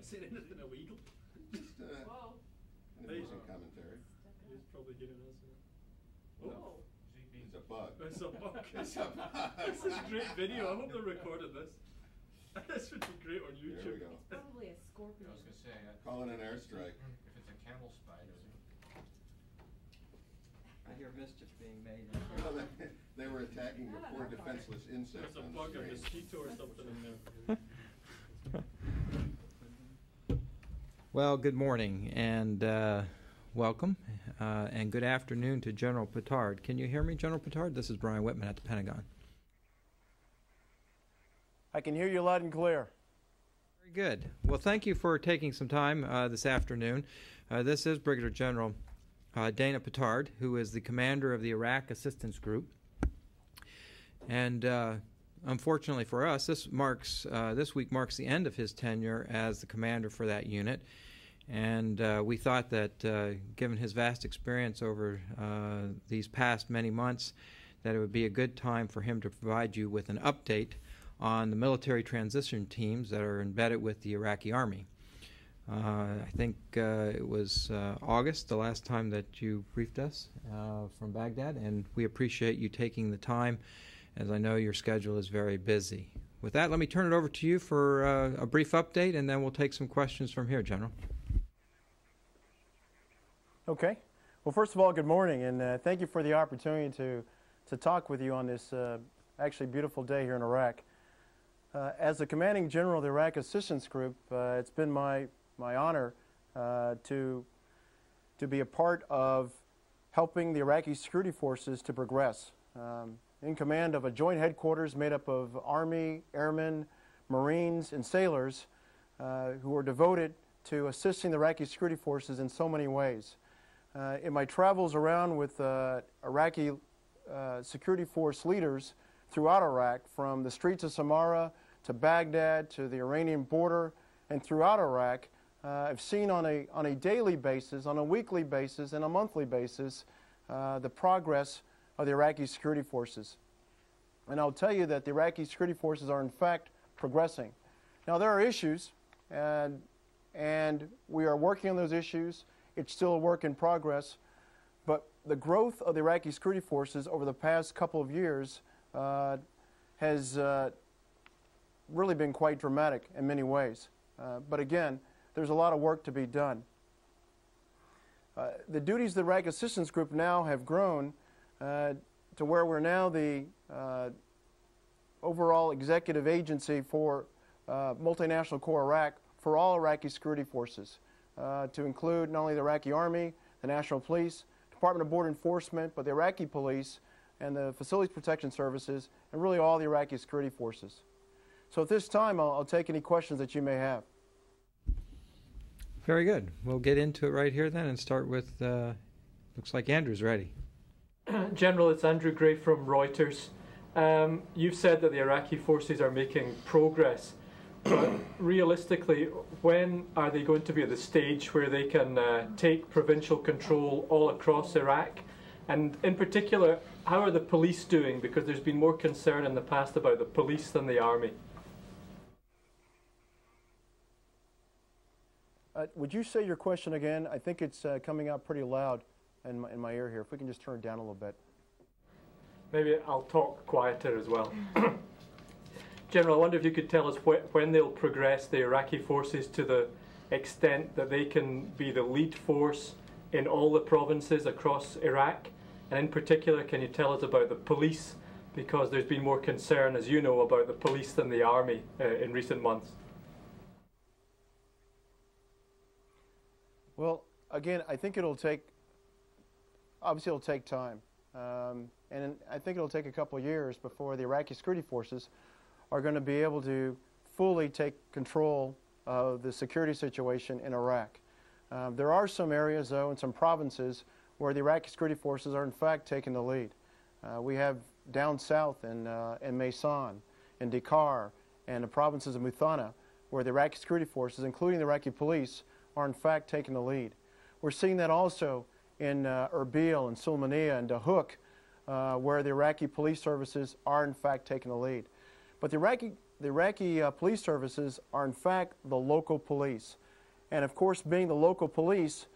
saying anything illegal? Just Whoa. an amusing commentary. He's probably getting us. Oh. It's a bug. It's a bug. It's a bug. This is great video. I hope they recorded this. This would be great on YouTube. There we go. It's probably a scorpion. I was going to say, Calling an airstrike. if it's a camel spider. I hear mischief being made. Well, they were attacking the poor defenseless insects. There's a on the bug, a screen. mosquito or something in there. Well, good morning and welcome and good afternoon to General Pittard. Can you hear me, General Pittard? This is Brian Whitman at the Pentagon. I can hear you loud and clear. Very good. Well, thank you for taking some time this afternoon. This is Brigadier General Dana Pittard, who is the commander of the Iraq Assistance Group. And unfortunately for us, this week marks the end of his tenure as the commander for that unit. And we thought that given his vast experience over these past many months, that it would be a good time for him to provide you with an update on the military transition teams that are embedded with the Iraqi Army. I think it was August, the last time that you briefed us from Baghdad, and we appreciate you taking the time, as I know your schedule is very busy. With that, let me turn it over to you for a brief update, and then we'll take some questions from here, General. Okay. Well, first of all, good morning, and thank you for the opportunity to talk with you on this actually beautiful day here in Iraq. As the commanding general of the Iraq Assistance Group, it's been my honor to be a part of helping the Iraqi security forces to progress. In command of a joint headquarters made up of Army, Airmen, Marines, and sailors who are devoted to assisting the Iraqi security forces in so many ways. In my travels around with Iraqi security force leaders throughout Iraq, from the streets of Samarra to Baghdad to the Iranian border and throughout Iraq, I've seen on a daily basis, on a weekly basis, and a monthly basis the progress of the Iraqi security forces. And I'll tell you that the Iraqi security forces are in fact progressing. Now there are issues, and we are working on those issues. It's still a work in progress, but the growth of the Iraqi security forces over the past couple of years has really been quite dramatic in many ways. But again, there's a lot of work to be done. The duties of the Iraq Assistance Group now have grown to where we're now the overall executive agency for multinational corps Iraq for all Iraqi security forces, to include not only the Iraqi Army, the National Police, Department of Border Enforcement, but the Iraqi Police and the Facilities Protection Services, and really all the Iraqi security forces. So at this time, I'll take any questions that you may have. Very good. We'll get into it right here then and start with, looks like Andrew's ready. General, it's Andrew Gray from Reuters. You've said that the Iraqi forces are making progress, but realistically, when are they going to be at the stage where they can take provincial control all across Iraq? And in particular, how are the police doing? Because there's been more concern in the past about the police than the army. Would you say your question again? I think it's coming out pretty loud in my ear here. If we can just turn it down a little bit. Maybe I'll talk quieter as well. General, I wonder if you could tell us when they'll progress the Iraqi forces to the extent that they can be the lead force in all the provinces across Iraq. And in particular, can you tell us about the police? Because there's been more concern, as you know, about the police than the army in recent months. Well, again, I think obviously it'll take time. And I think it'll take a couple of years before the Iraqi security forces are going to be able to fully take control of the security situation in Iraq. There are some areas, though, in some provinces where the Iraqi security forces are in fact taking the lead. We have down south in Maysan, in Dakar, and the provinces of Muthanna, where the Iraqi security forces, including the Iraqi police, are in fact taking the lead. We're seeing that also in Erbil and Sulaymaniyah and Dahuk, where the Iraqi police services are in fact taking the lead. But the Iraqi the Iraqi police services are in fact the local police. And of course, being the local police,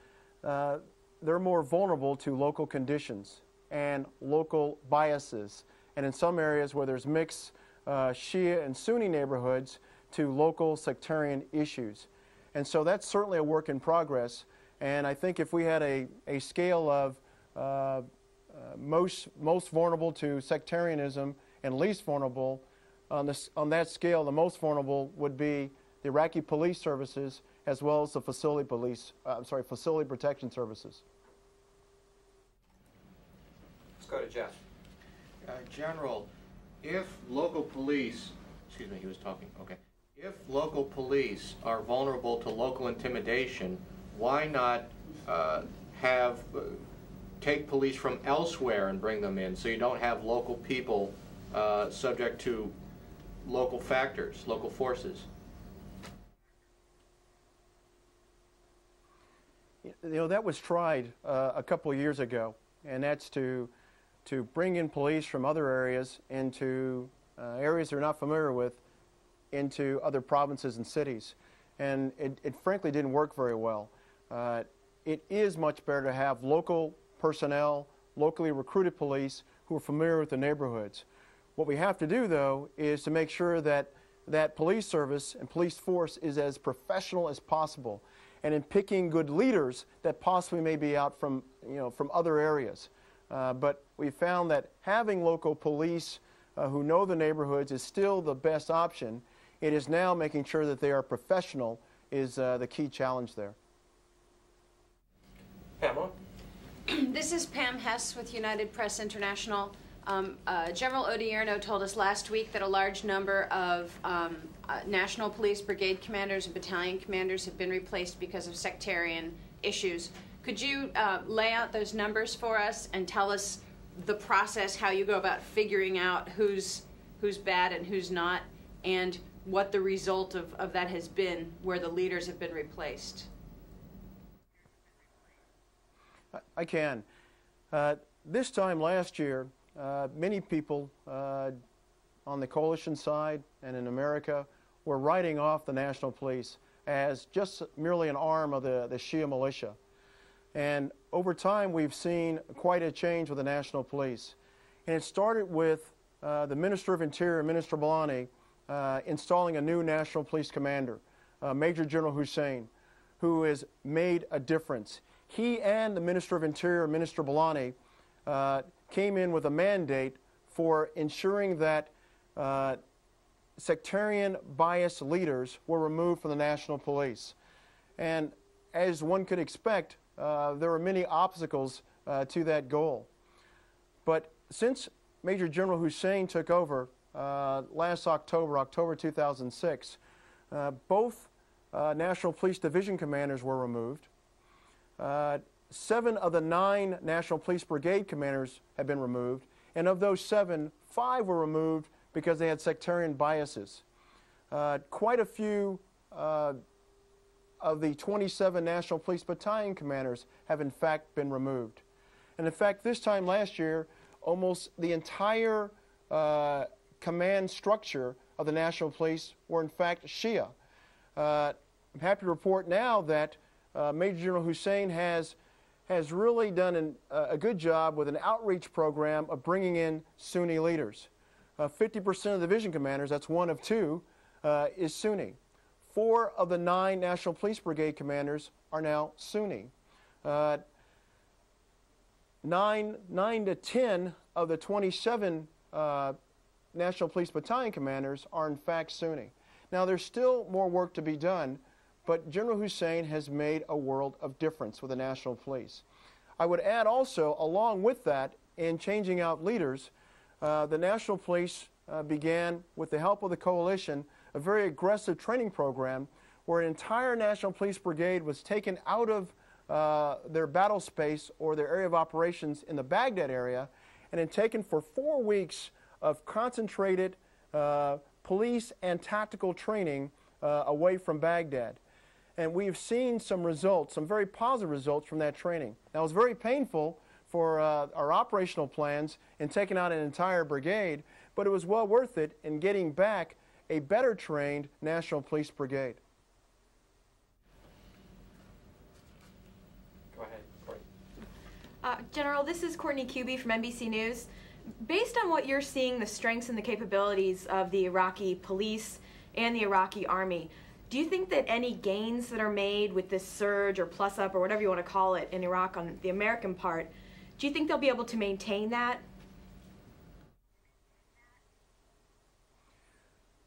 they're more vulnerable to local conditions and local biases. And in some areas where there's mixed Shia and Sunni neighborhoods, to local sectarian issues. And so that's certainly a work in progress. And I think if we had a scale of most vulnerable to sectarianism and least vulnerable, on that scale, the most vulnerable would be the Iraqi police services as well as the facility protection services. Let's go to Jeff. General, if local police, excuse me, he was talking, okay. If local police are vulnerable to local intimidation, why not take police from elsewhere and bring them in so you don't have local people subject to local factors, local forces? You know, that was tried a couple of years ago, and that's to bring in police from other areas into areas they're not familiar with, into other provinces and cities. And it frankly didn't work very well. It is much better to have local personnel, locally recruited police who are familiar with the neighborhoods. What we have to do, though, is to make sure that that police service and police force is as professional as possible, and in picking good leaders that possibly may be out from, from other areas. But we found that having local police who know the neighborhoods is still the best option. It is now making sure that they are professional is the key challenge there. Pamela? This is Pam Hess with United Press International. General Odierno told us last week that a large number of National Police Brigade commanders and battalion commanders have been replaced because of sectarian issues. Could you lay out those numbers for us and tell us the process, how you go about figuring out who's bad and who's not, and what the result of that has been where the leaders have been replaced? I can. This time last year, many people on the coalition side and in America were writing off the National Police as just merely an arm of the Shia militia. And over time, we've seen quite a change with the National Police. And it started with the Minister of Interior, Minister Balani, installing a new National Police commander, Major General Hussein, who has made a difference. He and the Minister of Interior, Minister Balani, came in with a mandate for ensuring that sectarian bias leaders were removed from the National Police. And as one could expect, there were many obstacles to that goal. But since Major General Hussein took over last October 2006, both National Police Division commanders were removed. 7 of the 9 National Police Brigade commanders have been removed, and of those 7, 5 were removed because they had sectarian biases. Quite a few of the 27 National Police Battalion commanders have in fact been removed. And in fact, this time last year, almost the entire command structure of the National Police were in fact Shia. I'm happy to report now that Major General Hussein has really done a good job with an outreach program of bringing in Sunni leaders. 50% of the division commanders, that's 1 of 2, is Sunni. 4 of the 9 National Police Brigade commanders are now Sunni. 9 to 10 of the 27 National Police Battalion commanders are in fact Sunni. Now there's still more work to be done, but General Hussein has made a world of difference with the National Police. I would add also, along with that, in changing out leaders, the National Police began, with the help of the coalition, a very aggressive training program where an entire National Police Brigade was taken out of their battle space or their area of operations in the Baghdad area and then taken for 4 weeks of concentrated police and tactical training away from Baghdad. And we've seen some results, some very positive results from that training. Now, it was very painful for our operational plans in taking out an entire brigade, but it was well worth it in getting back a better trained National Police Brigade. Go ahead, Courtney. General, this is Courtney Kuby from NBC News. Based on what you're seeing, the strengths and the capabilities of the Iraqi police and the Iraqi army, do you think that any gains that are made with this surge or plus up or whatever you want to call it in Iraq on the American part, do you think they'll be able to maintain that?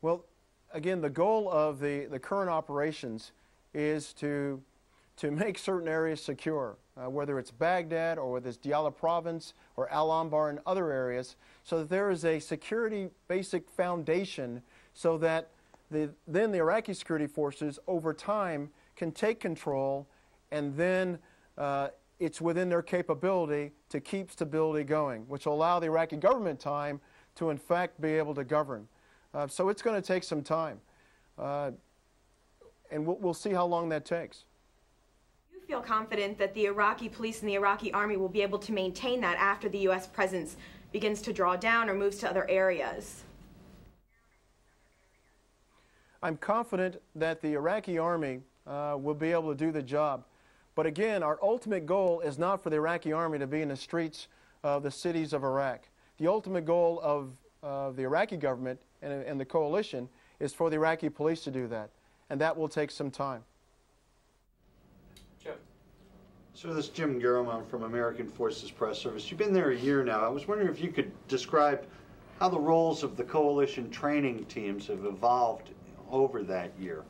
Well, again, the goal of the current operations is to make certain areas secure, whether it's Baghdad or whether it's Diyala province or Al-Anbar and other areas, so that there is a security basic foundation so that then the Iraqi security forces over time can take control, and then it's within their capability to keep stability going, which will allow the Iraqi government time to in fact be able to govern. So it's going to take some time, and we'll see how long that takes. Do you feel confident that the Iraqi police and the Iraqi army will be able to maintain that after the U.S. presence begins to draw down or moves to other areas? I'm confident that the Iraqi army will be able to do the job. But again, our ultimate goal is not for the Iraqi army to be in the streets of the cities of Iraq. The ultimate goal of the Iraqi government and the coalition is for the Iraqi police to do that. And that will take some time. Jim. So this is Jim Garham. I'm from American Forces Press Service. You've been there a year now. I was wondering if you could describe how the roles of the coalition training teams have evolved over that year.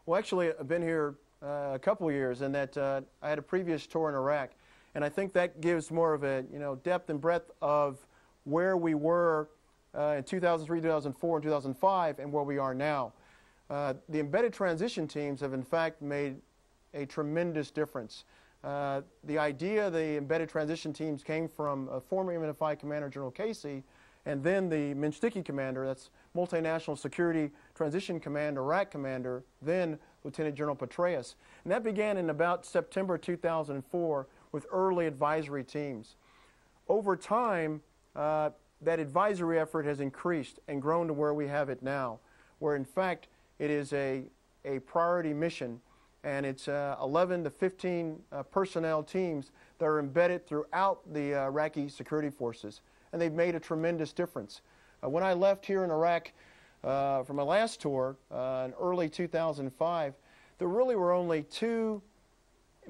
Well, actually, I've been here a couple of years, and that I had a previous tour in Iraq, and I think that gives more of a depth and breadth of where we were in 2003, 2004, and 2005, and where we are now. The embedded transition teams have in fact made a tremendous difference. The idea of the embedded transition teams came from former MNFI Commander General Casey, and then the Minshtiqi Commander, that's Multinational Security Transition Command, Iraq Commander, then Lieutenant General Petraeus. And that began in about September 2004 with early advisory teams. Over time, that advisory effort has increased and grown to where we have it now, where in fact it is a priority mission, and it's 11 to 15 personnel teams that are embedded throughout the Iraqi security forces. And they've made a tremendous difference. When I left here in Iraq for my last tour in early 2005, there really were only 2,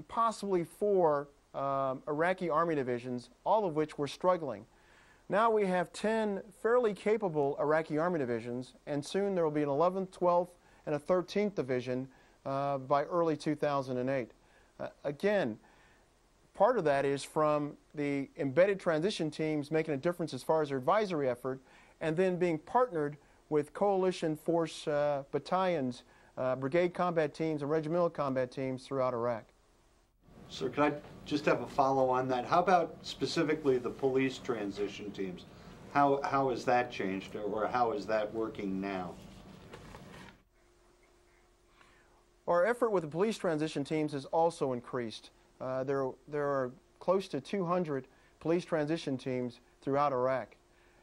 possibly 4 Iraqi Army divisions, all of which were struggling. Now we have 10 fairly capable Iraqi Army divisions, and soon there will be an 11th, 12th, and a 13th division by early 2008. Again, part of that is from the embedded transition teams making a difference as far as their advisory effort, and then being partnered with coalition force battalions, brigade combat teams, and regimental combat teams throughout Iraq. So can I just have a follow on that? How about specifically the police transition teams? How has that changed, or how is that working now? Our effort with the police transition teams has also increased. There are close to 200 police transition teams throughout Iraq.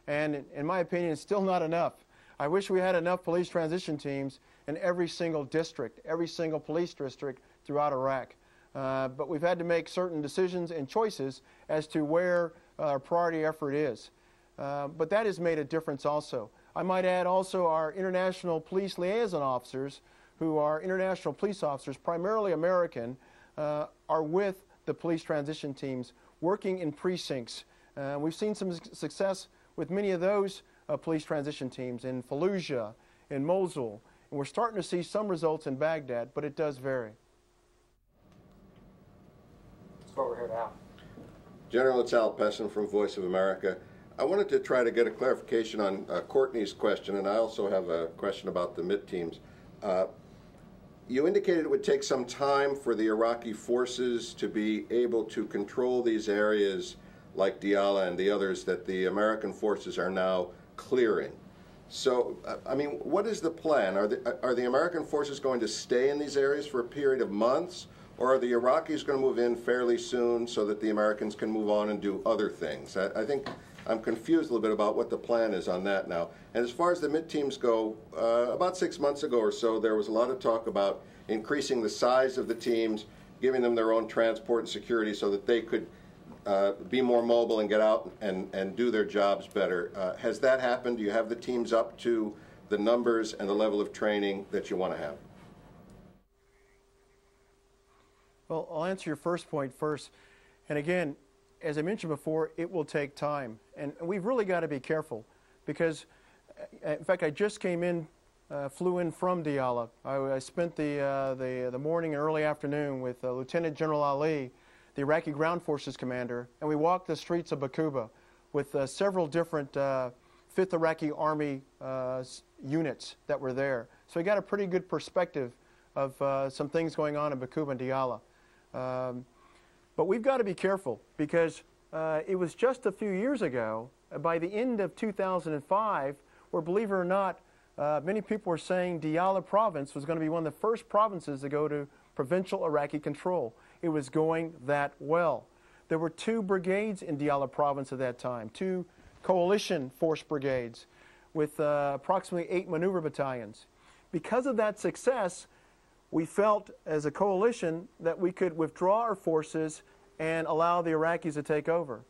And in my opinion, it's still not enough. I wish we had enough police transition teams in every single district, every single police district throughout Iraq. But we've had to make certain decisions and choices as to where our priority effort is. But that has made a difference also. I might add also our international police liaison officers, who are international police officers, primarily American, are with the police transition teams working in precincts. We've seen some success with many of those police transition teams in Fallujah, in Mosul, and we're starting to see some results in Baghdad, but it does vary. That's what we're here now. General, it's Al Pessin from Voice of America. I wanted to try to get a clarification on Courtney's question, and I also have a question about the MIT teams. You indicated it would take some time for the Iraqi forces to be able to control these areas like Diyala and the others that the American forces are now clearing. So, I mean, what is the plan? Are the American forces going to stay in these areas for a period of months, or are the Iraqis going to move in fairly soon so that the Americans can move on and do other things? I think I'm confused a little bit about what the plan is on that now. And as far as the MIT teams go, about 6 months ago or so, there was a lot of talk about increasing the size of the teams, giving them their own transport and security so that they could be more mobile and get out and do their jobs better. Has that happened? Do you have the teams up to the numbers and the level of training that you want to have? Well, I'll answer your first point first. And again, as I mentioned before, it will take time. And we've really got to be careful because, in fact, I just came in, flew in from Diyala. I spent the morning and early afternoon with Lieutenant General Ali, the Iraqi Ground Forces commander, and we walked the streets of Bakuba with several different 5th Iraqi Army units that were there. So we got a pretty good perspective of some things going on in Bakuba and Diyala. But we've got to be careful because it was just a few years ago, by the end of 2005, where, believe it or not, many people were saying Diyala province was going to be one of the first provinces to go to provincial Iraqi control. It was going that well. There were 2 brigades in Diyala province at that time, 2 coalition force brigades with approximately 8 maneuver battalions. Because of that success, we felt as a coalition that we could withdraw our forces and allow the Iraqis to take over.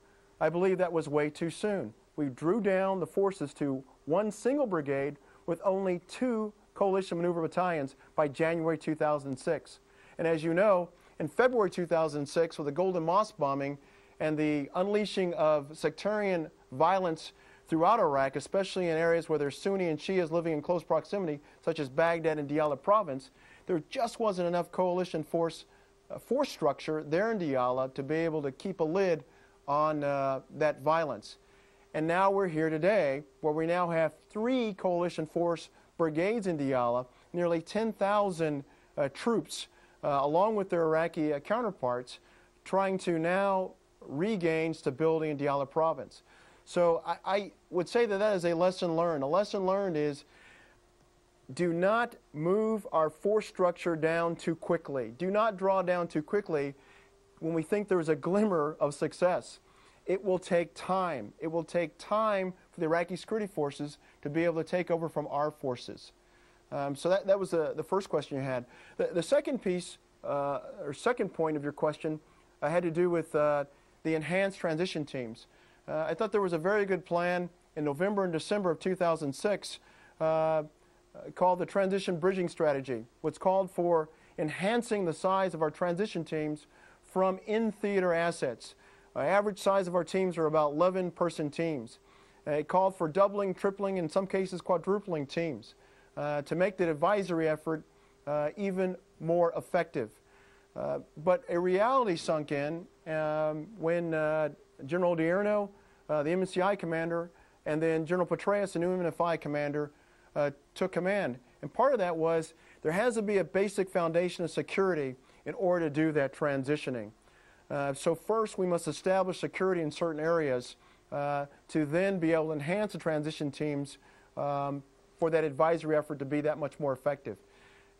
I believe that was way too soon. We drew down the forces to 1 single brigade with only 2 coalition maneuver battalions by January 2006. And as you know, in February 2006, with the Golden Mosque bombing and the unleashing of sectarian violence throughout Iraq, especially in areas where there's Sunni and Shias living in close proximity, such as Baghdad and Diyala province, there just wasn't enough coalition force structure there in Diyala to be able to keep a lid on that violence. And now we're here today, where we now have 3 coalition force brigades in Diyala, nearly 10,000 troops, along with their Iraqi counterparts, trying to now regain stability in Diyala province. So I would say that that is a lesson learned. A lesson learned is do not move our force structure down too quickly. Do not draw down too quickly when we think there's a glimmer of success. It will take time. It will take time for the Iraqi security forces to be able to take over from our forces. So that was the first question you had. The second piece, or second point of your question, had to do with the enhanced transition teams. I thought there was a very good plan in November and December of 2006 called the Transition Bridging Strategy, which called for enhancing the size of our transition teams from in-theater assets. Average size of our teams are about 11-person teams. It called for doubling, tripling, in some cases quadrupling teams to make the advisory effort even more effective. But a reality sunk in when General Odierno, the MNCI commander, and then General Petraeus, the new MNFI commander, took command. And part of that was there has to be a basic foundation of security in order to do that transitioning. So first we must establish security in certain areas to then be able to enhance the transition teams for that advisory effort to be that much more effective,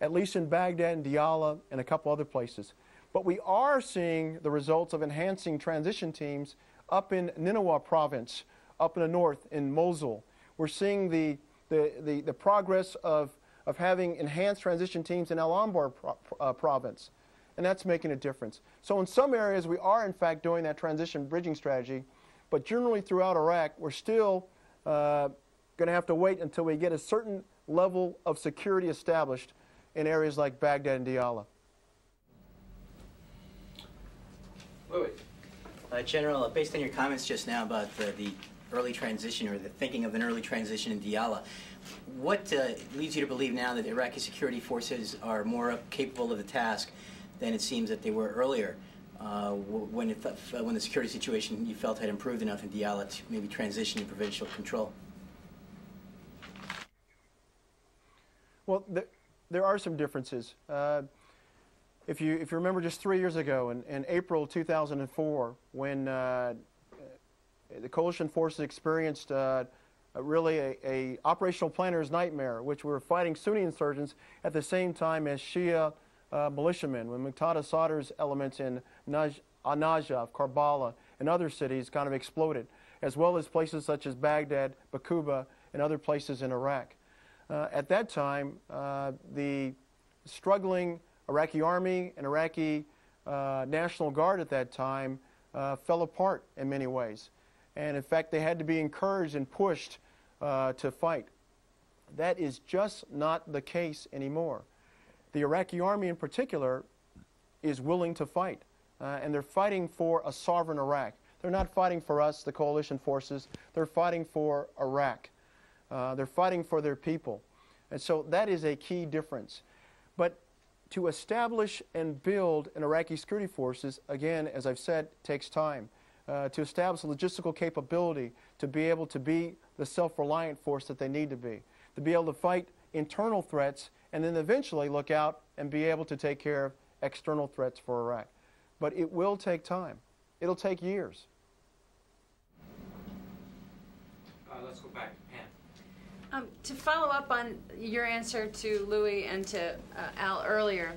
at least in Baghdad and Diyala and a couple other places. But we are seeing the results of enhancing transition teams up in Nineveh province, up in the north, in Mosul. We're seeing the progress of having enhanced transition teams in Al-Anbar province, and that's making a difference. So in some areas we are in fact doing that transition bridging strategy, but generally throughout Iraq we're still going to have to wait until we get a certain level of security established in areas like Baghdad and Diyala. General, based on your comments just now about the early transition or the thinking of an early transition in Diyala, what leads you to believe now that the Iraqi security forces are more capable of the task than it seems that they were earlier, when the security situation you felt had improved enough in Diyala to maybe transition to provincial control? Well, there are some differences. If you remember just 3 years ago, in April 2004, when the coalition forces experienced really a operational planner's nightmare, which we were fighting Sunni insurgents at the same time as Shia militiamen, when Muqtada Sadr's elements in Najaf, Karbala, and other cities kind of exploded. as well as places such as Baghdad, Bakuba, and other places in Iraq. At that time, the struggling Iraqi army and Iraqi National Guard at that time fell apart in many ways. And in fact, they had to be encouraged and pushed to fight. That is just not the case anymore. The Iraqi army in particular is willing to fight, and they're fighting for a sovereign Iraq. They're not fighting for us, the coalition forces. They're fighting for Iraq. They're fighting for their people. And so that is a key difference. But to establish and build an Iraqi security forces, again, as I've said, takes time. To establish a logistical capability to be able to be the self-reliant force that they need to be able to fight internal threats, and then eventually look out and be able to take care of external threats for Iraq. But it will take time. It'll take years. Let's go back to Pam. To follow up on your answer to Louis and to Al earlier,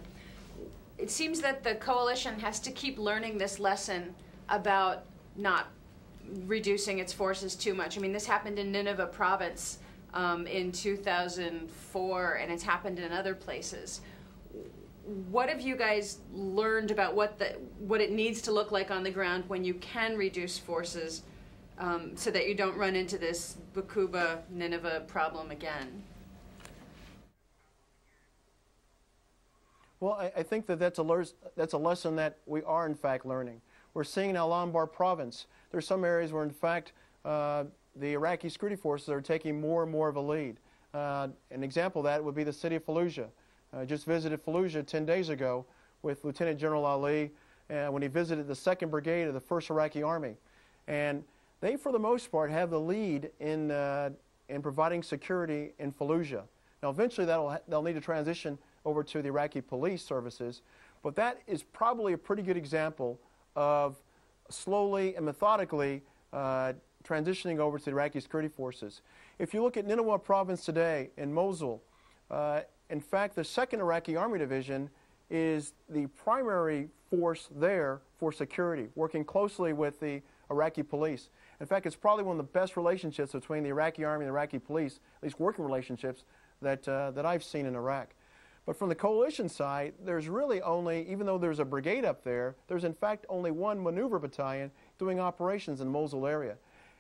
it seems that the coalition has to keep learning this lesson about not reducing its forces too much. I mean, this happened in Nineveh province in 2004, and it's happened in other places. What have you guys learned about what it needs to look like on the ground when you can reduce forces so that you don't run into this Bakuba, Nineveh problem again? Well, I think that's a lesson that we are, in fact, learning. We're seeing in Al-Anbar province, there's some areas where, in fact, the Iraqi security forces are taking more and more of a lead. An example of that would be the city of Fallujah. I just visited Fallujah 10 days ago with Lieutenant General Ali when he visited the 2nd Brigade of the 1st Iraqi Army. And they, for the most part, have the lead in providing security in Fallujah. Now, eventually, they'll need to transition over to the Iraqi police services, but that is probably a pretty good example of slowly and methodically transitioning over to the Iraqi security forces. If you look at Nineveh province today in Mosul, in fact, the 2nd Iraqi Army Division is the primary force there for security, working closely with the Iraqi police. In fact, it's probably one of the best relationships between the Iraqi Army and the Iraqi police, at least working relationships, that I've seen in Iraq. But from the coalition side, there's really only, even though there's a brigade up there, there's in fact only one maneuver battalion doing operations in the Mosul area.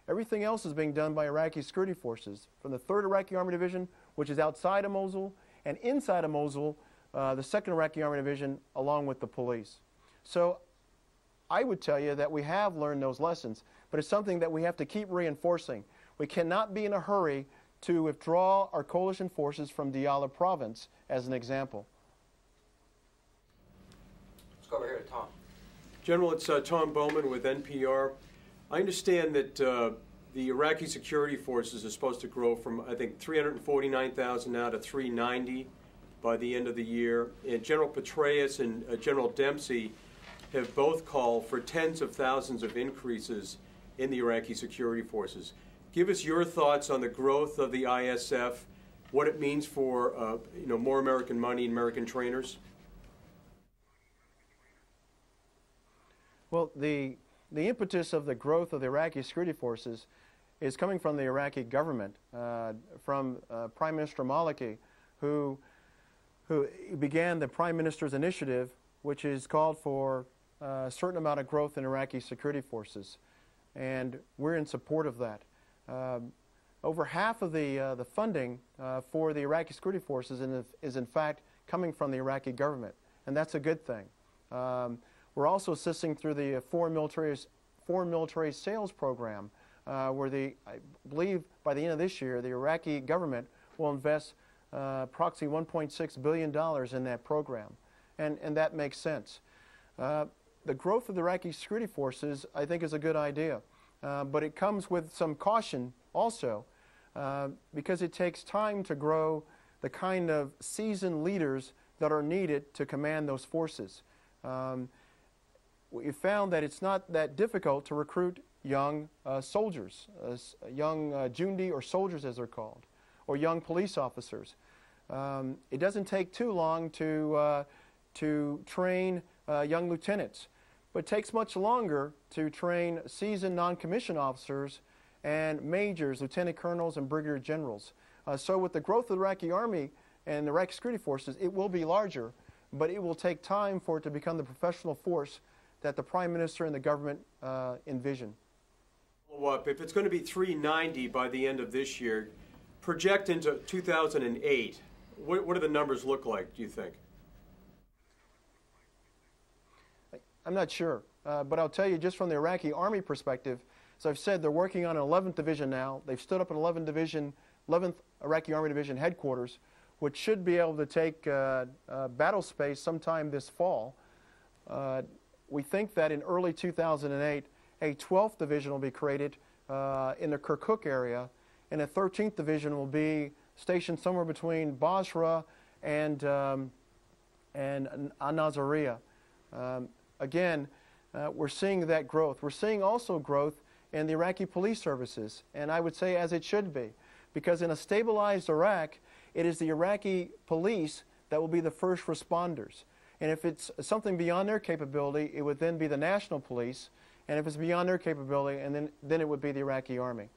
Everything else is being done by Iraqi security forces, from the 3rd Iraqi Army Division, which is outside of Mosul, and inside of Mosul, the 2nd Iraqi Army Division, along with the police. So I would tell you that we have learned those lessons, but it's something that we have to keep reinforcing. We cannot be in a hurry to withdraw our coalition forces from Diyala province, as an example. Let's go over here to Tom. General, it's Tom Bowman with NPR. I understand that the Iraqi security forces are supposed to grow from, I think, 349,000 now to 390 by the end of the year. And General Petraeus and General Dempsey have both called for tens of thousands of increases in the Iraqi security forces. Give us your thoughts on the growth of the ISF, what it means for more American money and American trainers. Well, the impetus of the growth of the Iraqi security forces is coming from the Iraqi government, from Prime Minister Maliki, who began the Prime Minister's initiative, which is called for a certain amount of growth in Iraqi security forces. And we're in support of that. Over half of the funding for the Iraqi security forces is in fact coming from the Iraqi government, and that's a good thing. We're also assisting through the foreign military sales program, where I believe by the end of this year, the Iraqi government will invest approximately $1.6 billion in that program, and that makes sense. The growth of the Iraqi security forces, I think, is a good idea. But it comes with some caution also, because it takes time to grow the kind of seasoned leaders that are needed to command those forces. We found that it's not that difficult to recruit young soldiers, young Jundi, or soldiers as they're called, or young police officers. It doesn't take too long to train young lieutenants. but it takes much longer to train seasoned non-commissioned officers and majors, lieutenant colonels, and brigadier generals. So with the growth of the Iraqi Army and the Iraqi security forces, it will be larger, but it will take time for it to become the professional force that the Prime Minister and the government envision. Well, if it's going to be 390 by the end of this year, project into 2008, what do the numbers look like, do you think? I'm not sure, but I'll tell you just from the Iraqi Army perspective, as I've said, they're working on an 11th Division now. They've stood up an 11th Iraqi Army Division headquarters, which should be able to take battle space sometime this fall. We think that in early 2008, a 12th Division will be created in the Kirkuk area, and a 13th Division will be stationed somewhere between Basra and Al-Nazariya. Again, we're seeing that growth. We're seeing also growth in the Iraqi police services, and I would say as it should be, because in a stabilized Iraq, it is the Iraqi police that will be the first responders. And if it's something beyond their capability, it would then be the national police, and if it's beyond their capability, and then it would be the Iraqi Army.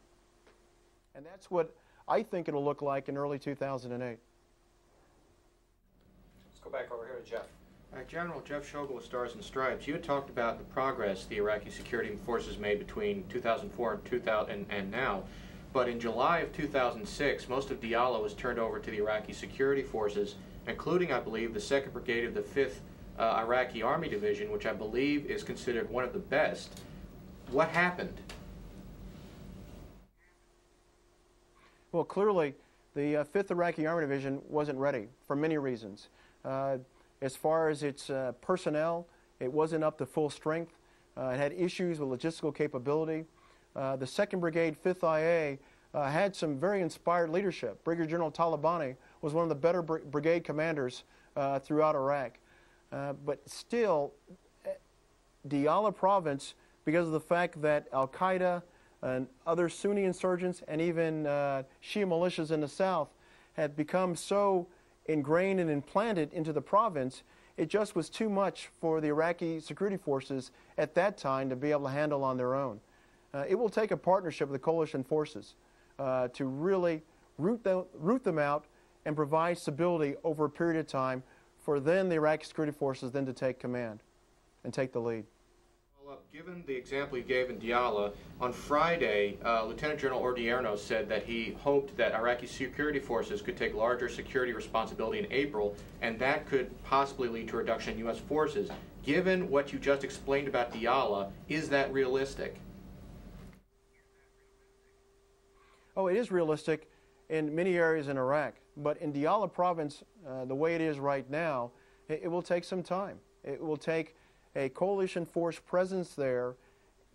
And that's what I think it'll look like in early 2008. Let's go back over here to Jeff. General Jeff Shogel with Stars and Stripes, you had talked about the progress the Iraqi security forces made between 2004 and now, but in July of 2006, most of Diyala was turned over to the Iraqi security forces, including, I believe, the 2nd Brigade of the 5th Iraqi Army Division, which I believe is considered one of the best. What happened? Well, clearly, the 5th Iraqi Army Division wasn't ready for many reasons. As far as its personnel, it wasn't up to full strength. It had issues with logistical capability. The 2nd Brigade, 5th IA, had some very inspired leadership. Brigadier General Talabani was one of the better brigade commanders throughout Iraq. But still, Diyala province, because of the fact that al-Qaeda and other Sunni insurgents and even Shia militias in the south had become so ingrained and implanted into the province, it just was too much for the Iraqi security forces at that time to be able to handle on their own. It will take a partnership with the coalition forces to really root them out and provide stability over a period of time for then the Iraqi security forces then to take command and take the lead. Well, given the example you gave in Diyala, on Friday, Lieutenant General Odierno said that he hoped that Iraqi security forces could take larger security responsibility in April, and that could possibly lead to a reduction in U.S. forces. Given what you just explained about Diyala, is that realistic? Oh, it is realistic in many areas in Iraq, but in Diyala province, the way it is right now, it will take some time. It will take a coalition force presence there,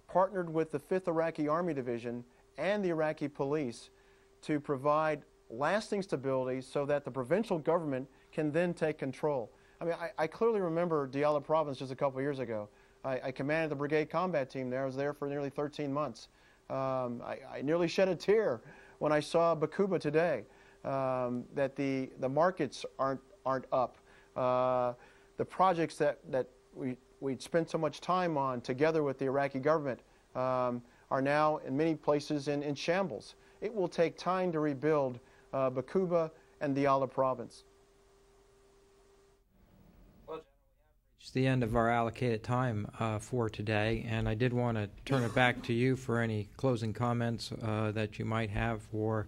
partnered with the 5th Iraqi Army Division and the Iraqi police to provide lasting stability so that the provincial government can then take control. I mean, I clearly remember Diyala province just a couple of years ago. I commanded the brigade combat team there. I was there for nearly 13 months. I nearly shed a tear when I saw Bakuba today, that the markets aren't up. The projects that we'd spent so much time on together with the Iraqi government are now in many places in shambles. It will take time to rebuild Bakuba and Diyala province. Well, it's the end of our allocated time for today, and I did want to turn it back to you for any closing comments that you might have, or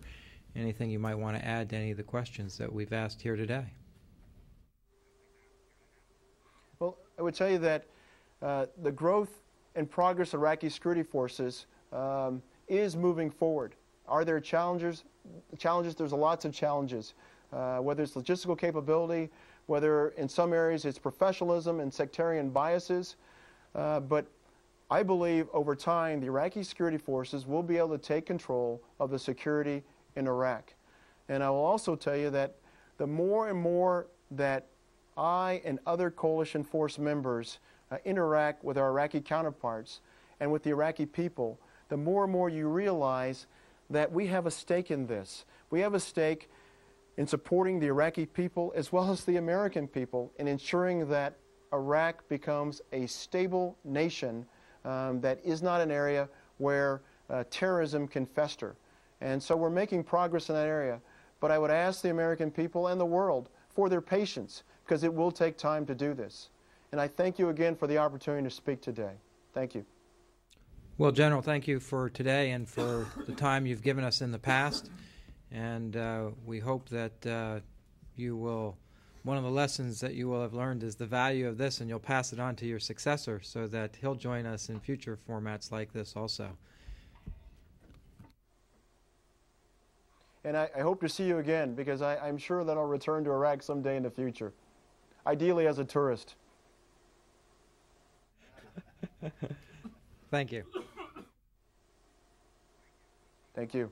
anything you might want to add to any of the questions that we've asked here today. Well, I would tell you that the growth and progress of Iraqi security forces is moving forward. Are there challenges? There's lots of challenges, whether it's logistical capability, whether in some areas it's professionalism and sectarian biases. But I believe over time the Iraqi security forces will be able to take control of the security in Iraq. And I will also tell you that the more and more that I and other coalition force members interact with our Iraqi counterparts and with the Iraqi people, the more and more you realize that we have a stake in this. We have a stake in supporting the Iraqi people as well as the American people in ensuring that Iraq becomes a stable nation that is not an area where terrorism can fester. And so we're making progress in that area. But I would ask the American people and the world for their patience, because it will take time to do this. And I thank you again for the opportunity to speak today. Thank you. Well, General, thank you for today and for the time you've given us in the past. And we hope that you will, one of the lessons that you will have learned is the value of this, and you'll pass it on to your successor so that he'll join us in future formats like this also. And I hope to see you again, because I'm sure that I'll return to Iraq someday in the future, ideally as a tourist. Thank you. Thank you.